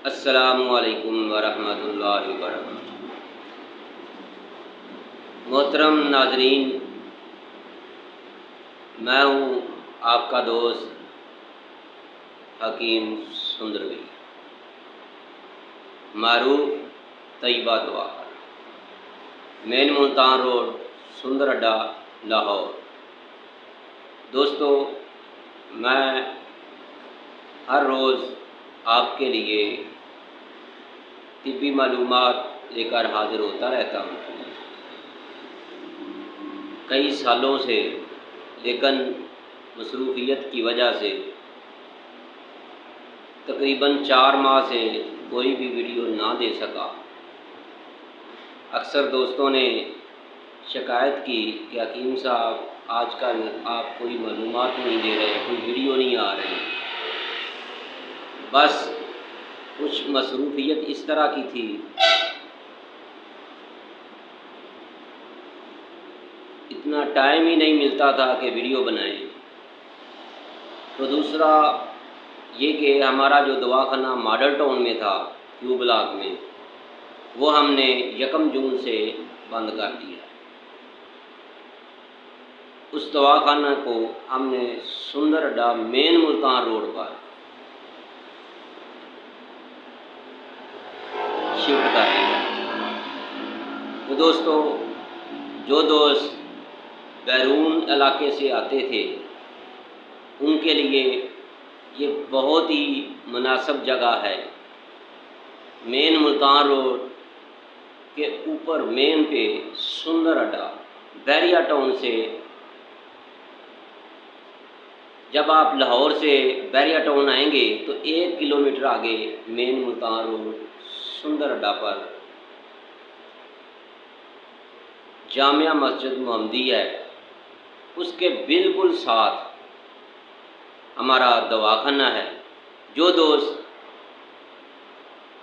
अस्सलामुअलैकुम वरहमतुल्लाहि वबरकातुहू। मोहतरम नाजरीन, मैं हूँ आपका दोस्त हकीम सुंदरवी, मारूफ तैयबा दुआ, मेन मुल्तान रोड, सुंदर अड्डा, लाहौर। दोस्तों, मैं हर रोज़ आपके लिए तिब्बी मालूमात लेकर हाज़िर होता रहता हूँ। कई सालों से, लेकिन मसरूफ़ियत की वजह से तकरीबन 4 माह से कोई भी वीडियो ना दे सका। अक्सर दोस्तों ने शिकायत की कि हकीम साहब, आजकल आप कोई मालूमात नहीं दे रहे, कोई वीडियो नहीं आ रही। बस कुछ मसरूफ़ियत इस तरह की थी, इतना टाइम ही नहीं मिलता था कि वीडियो बनाएं। तो दूसरा ये कि हमारा जो दवाखाना मॉडल टाउन में था, क्यू ब्लॉक में, वो हमने 1 जून से बंद कर दिया। उस दवाखाना को हमने सुंदर अड्डा मेन मुल्तान रोड पर शिफ्ट कर दिया। तो दोस्तों, जो दोस्त बैरून इलाके से आते थे, उनके लिए ये बहुत ही मुनासिब जगह है। मेन मुल्तान रोड के ऊपर मेन पे सुंदर अड्डा, बैरिया टाउन से जब आप लाहौर से बैरिया टाउन आएंगे तो 1 किलोमीटर आगे मेन मुल्तान रोड सुंदर अड्डा पर जामिया मस्जिद मोहम्मदिया है, उसके बिल्कुल साथ हमारा दवाखाना है। जो दोस्त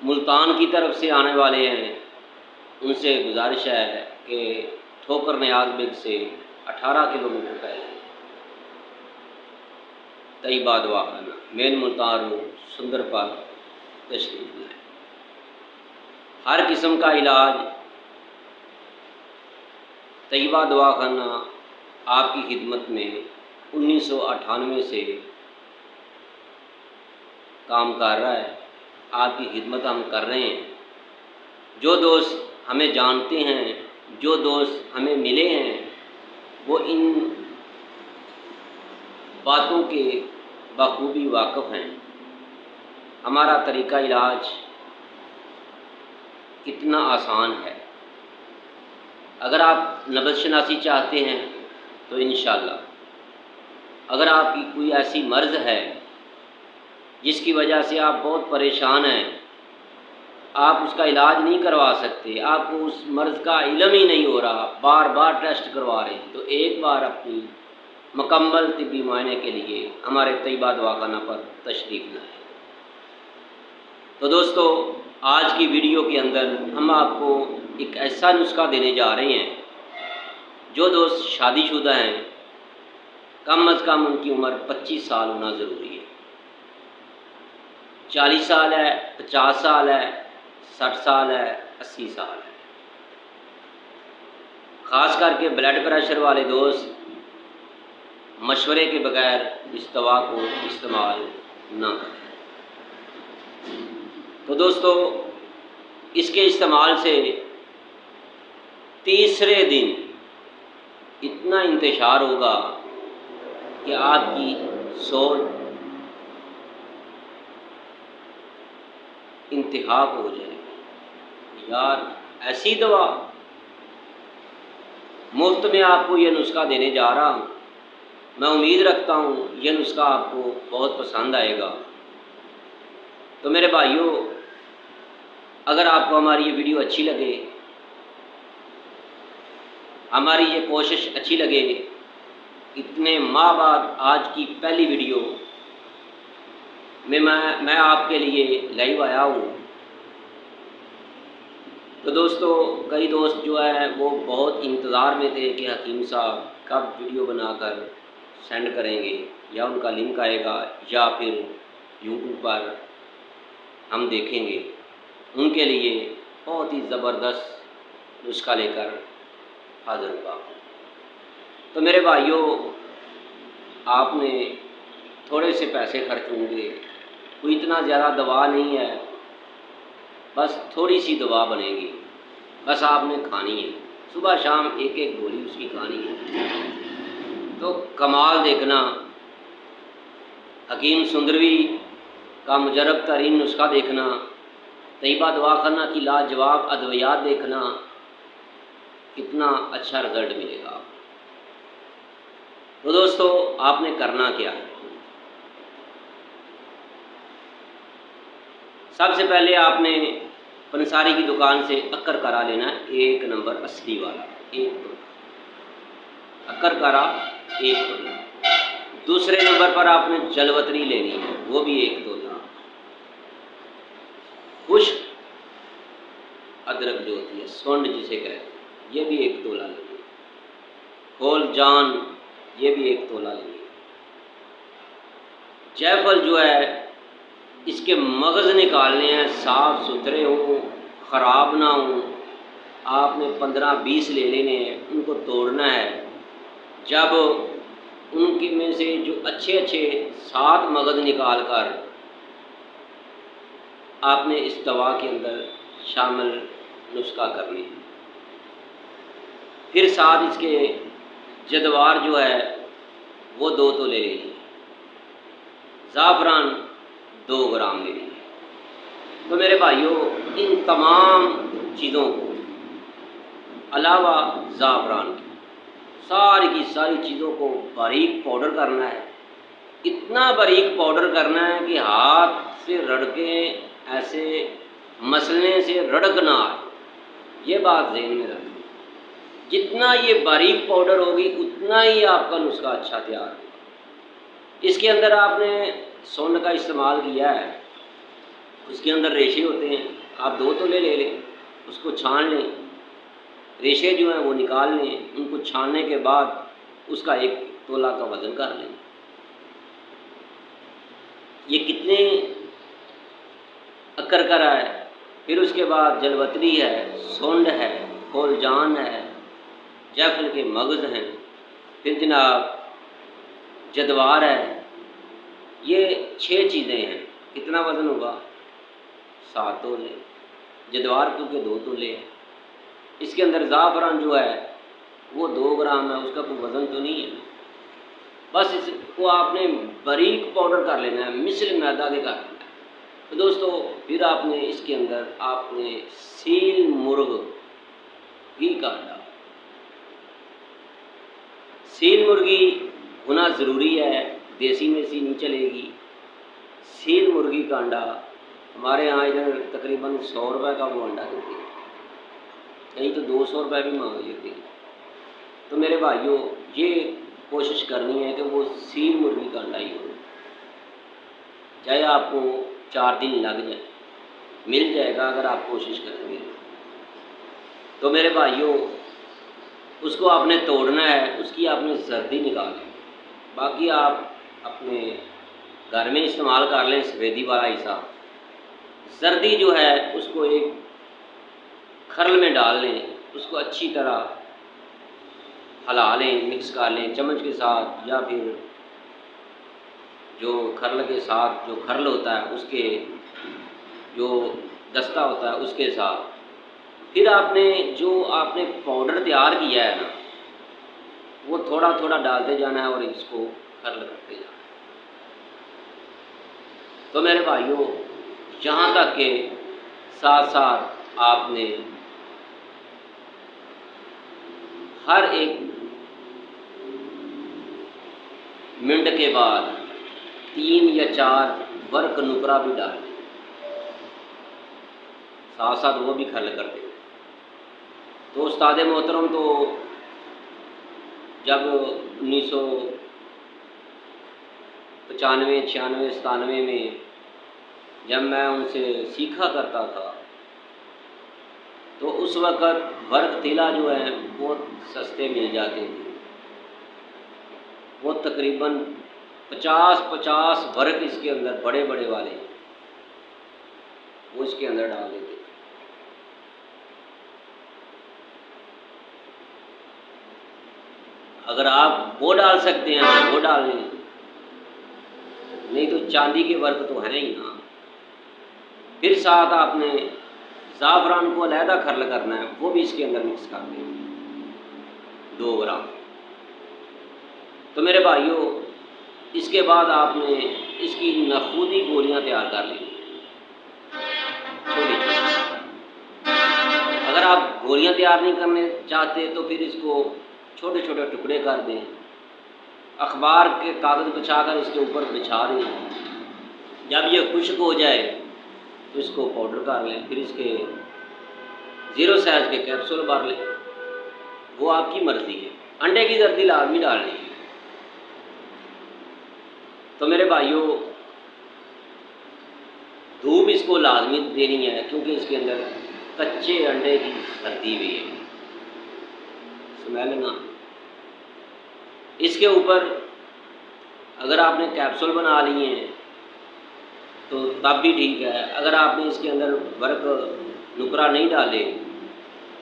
मुल्तान की तरफ से आने वाले हैं, उनसे गुजारिश है कि ठोकर नियाज बेग से 18 किलोमीटर पहले तैयबा दवाखाना मेन मुल्तान रोड सुंदर पर तशरीफ लाएं। हर किस्म का इलाज तैयबा दवाखाना आपकी खिदमत में 1998 से काम कर रहा है। आपकी खिदमत हम कर रहे हैं। जो दोस्त हमें जानते हैं, जो दोस्त हमें मिले हैं, वो इन बातों के बखूबी वाक़िफ़ हैं। हमारा तरीक़ा इलाज कितना आसान है। अगर आप नब्ज़ शनासी चाहते हैं तो इंशाअल्लाह, अगर आपकी कोई ऐसी मर्ज़ है जिसकी वजह से आप बहुत परेशान हैं, आप उसका इलाज नहीं करवा सकते, आपको उस मर्ज़ का इल्म ही नहीं हो रहा, बार बार टेस्ट करवा रहे हैं, तो एक बार अपनी मुकम्मल तिब्बी मुआयने के लिए हमारे तैयबा दवाखाना पर तशरीफ़ लाएँ। तो दोस्तों, आज की वीडियो के अंदर हम आपको एक ऐसा नुस्खा देने जा रहे हैं। जो दोस्त शादीशुदा हैं, कम अज़ कम उनकी उम्र 25 साल होना ज़रूरी है। 40 साल है, 50 साल है, 60 साल है, 80 साल है। ख़ास करके ब्लड प्रेशर वाले दोस्त मशवरे के बगैर इस दवा को इस्तेमाल ना करें। तो दोस्तों, इसके इस्तेमाल से तीसरे दिन इतना इंतशार होगा कि आपकी सोच इंतहा हो जाएगी। यार, ऐसी दवा मुफ्त में आपको यह नुस्खा देने जा रहा हूँ। मैं उम्मीद रखता हूँ यह नुस्खा आपको बहुत पसंद आएगा। तो मेरे भाइयों, अगर आपको हमारी ये वीडियो अच्छी लगे, हमारी ये कोशिश अच्छी लगे, इतने माह बाद आज की पहली वीडियो में मैं आपके लिए लाइव आया हूँ। तो दोस्तों, कई दोस्त जो है वो बहुत इंतज़ार में थे कि हकीम साहब कब वीडियो बनाकर सेंड करेंगे, या उनका लिंक आएगा, या फिर यूट्यूब पर हम देखेंगे, उनके लिए बहुत ही ज़बरदस्त नुस्खा लेकर हाज़िर हुआ। तो मेरे भाइयों, आपने थोड़े से पैसे खर्च होंगे, कोई इतना ज़्यादा दवा नहीं है, बस थोड़ी सी दवा बनेगी, बस आपने खानी है, सुबह शाम एक एक गोली उसकी खानी है। तो कमाल देखना, हकीम सुंदरवी का मुजरब तरीन नुस्खा देखना, तैयबा दवाखाना की लाजवाब अद्वियात देखना, कितना अच्छा रिजल्ट मिलेगा। तो दोस्तों, आपने करना क्या है? सबसे पहले आपने पंसारी की दुकान से अक्कर करा लेना है, 1 नंबर असली वाला, 1 तोला अक्कर करा, 1 तोला। दूसरे नंबर पर आपने जलवतरी लेनी है, वो भी 1 तोला। खुश्क अदरक जो होती है, सोंड जिसे कहते हैं, ये भी 1 तोला लेनी है। खोल जान, ये भी 1 तोला लेनी है। जायफल जो है, इसके मगज़ निकालने हैं, साफ़ सुथरे हों, ख़राब ना हों। आपने 15-20 ले लेने हैं, उनको तोड़ना है। जब उनके में से जो अच्छे अच्छे 7 मगज़ निकाल कर आपने इस दवा के अंदर शामिल नुस्खा करने हैं। फिर साथ इसके जदवार जो है वो 2 तोले ले लीजिए, ज़ाफ़रान 2 ग्राम ले लीजिए। तो मेरे भाइयों, इन तमाम चीज़ों को अलावा ज़ाफ़रान की सारी की सारी चीज़ों को बारीक पाउडर करना है। इतना बारीक पाउडर करना है कि हाथ से रड़के ऐसे मसलने से रड़क ना आए, ये बात ज़हन में रखें। जितना ये बारीक पाउडर होगी उतना ही आपका नुस्खा अच्छा तैयार होगा। इसके अंदर आपने सोंड का इस्तेमाल किया है, उसके अंदर रेशे होते हैं, आप 2 तोले ले लें, उसको छान लें, रेशे जो हैं वो निकाल लें, उनको छानने के बाद उसका 1 तोला का वज़न कर लें। ये कितने अक्कर करा है, फिर उसके बाद जलवतरी है, सोंड है, खोलजान है, जायफल के मगज़ हैं, फिर जनाब जदवार है। ये 6 चीज़ें हैं। कितना वज़न होगा? 7 तोले। जदवार क्योंकि 2 तोले हैं। इसके अंदर ज़ाफ़रान जो है वो 2 ग्राम है, उसका कोई वज़न तो नहीं है। बस इसको आपने बारीक पाउडर कर लेना है, मिसल मैदा के कर लेना है। तो दोस्तों, फिर आपने इसके अंदर आपने सील मुर्ग घी काटा। सील मुर्गी होना ज़रूरी है, देसी में सी नहीं चलेगी। सील मुर्गी का अंडा हमारे यहाँ इधर तकरीबन 100 रुपये का वो अंडा देती है, कहीं तो 200 रुपये भी मांग लेती है। तो मेरे भाइयों, ये कोशिश करनी है कि वो सील मुर्गी का अंडा ही हो, चाहे आपको 4 दिन लग जाए, मिल जाएगा अगर आप कोशिश करेंगे। तो मेरे भाइयों, उसको आपने तोड़ना है, उसकी आपने जर्दी निकालनी। बाकी आप अपने घर में इस्तेमाल कर लें सफ़ेदी वाला हिस्सा। जर्दी जो है उसको एक खरल में डाल लें, उसको अच्छी तरह हिला लें, मिक्स कर लें चम्मच के साथ, या फिर जो खरल के साथ जो खरल होता है उसके जो दस्ता होता है उसके साथ। फिर आपने जो आपने पाउडर तैयार किया है ना, वो थोड़ा थोड़ा डालते जाना है और इसको खरल करते जाना है। तो मेरे भाइयों, यहाँ तक के साथ साथ आपने हर 1 मिनट के बाद 3 या 4 वर्क नुकरा भी डाल दें, साथ साथ वो भी खरल कर दें। तो उस्ताद मोहतरम तो जब 1995, 96, 97 में जब मैं उनसे सीखा करता था, तो उस वक़्त वर्क तिला जो है बहुत सस्ते मिल जाते थे। वो तकरीबन 50-50 वर्क इसके अंदर बड़े बड़े वाले, वो इसके अंदर डाल देते हैं। अगर आप वो डाल सकते हैं तो वो डाल लें, नहीं तो चांदी के वर्क तो है ही ना। फिर साथ आपने ज़ाफ़रान को अलहदा खर्ल करना है, वो भी इसके अंदर मिक्स कर दें 2 ग्राम। तो मेरे भाइयों, इसके बाद आपने इसकी नखूदी गोलियां तैयार कर ली छोटी छोटी। अगर आप गोलियां तैयार नहीं करने चाहते तो फिर इसको छोटे छोटे टुकड़े कर दें, अखबार के कागज़ बिछाकर इसके ऊपर बिछा दें। जब ये खुश्क हो जाए तो इसको पाउडर कर लें, फिर इसके 0 साइज़ के कैप्सूल भर लें। वो आपकी मर्ज़ी है। अंडे की जर्दी लाजमी डालनी है। तो मेरे भाइयों, धूप इसको लाजमी देनी है, क्योंकि इसके अंदर कच्चे अंडे की जर्दी भी है, स्मेल ना। इसके ऊपर अगर आपने कैप्सूल बना लिए हैं तो तब भी ठीक है। अगर आपने इसके अंदर वर्क नुकरा नहीं डाले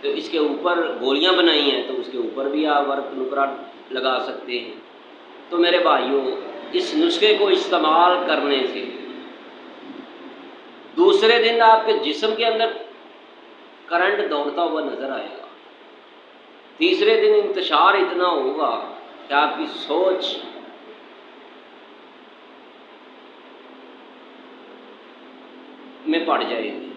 तो इसके ऊपर गोलियां बनाई हैं तो उसके ऊपर भी आप वर्क नुकरा लगा सकते हैं। तो मेरे भाइयों, इस नुस्खे को इस्तेमाल करने से दूसरे दिन आपके जिस्म के अंदर करंट दौड़ता हुआ नजर आएगा। तीसरे दिन इंतशार इतना होगा कि आपकी सोच में पड़ जाएगी।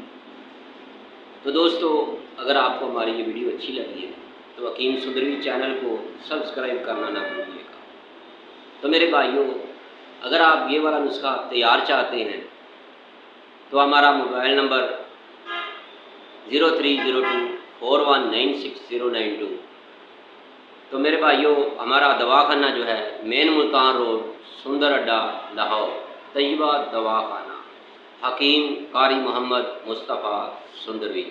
तो दोस्तों, अगर आपको हमारी ये वीडियो अच्छी लगी है तो हकीम सुंदरवी चैनल को सब्सक्राइब करना ना भूलिएगा। तो मेरे भाइयों, अगर आप ये वाला नुस्खा तैयार चाहते हैं तो हमारा मोबाइल नंबर 0302419692। तो मेरे भाइयों, हमारा दवाखाना जो है मेन मुल्तान रोड, सुंदर अड्डा, लाहौर, तैयबा दवाखाना, हकीम कारी मोहम्मद मुस्तफ़ा सुंदरवी।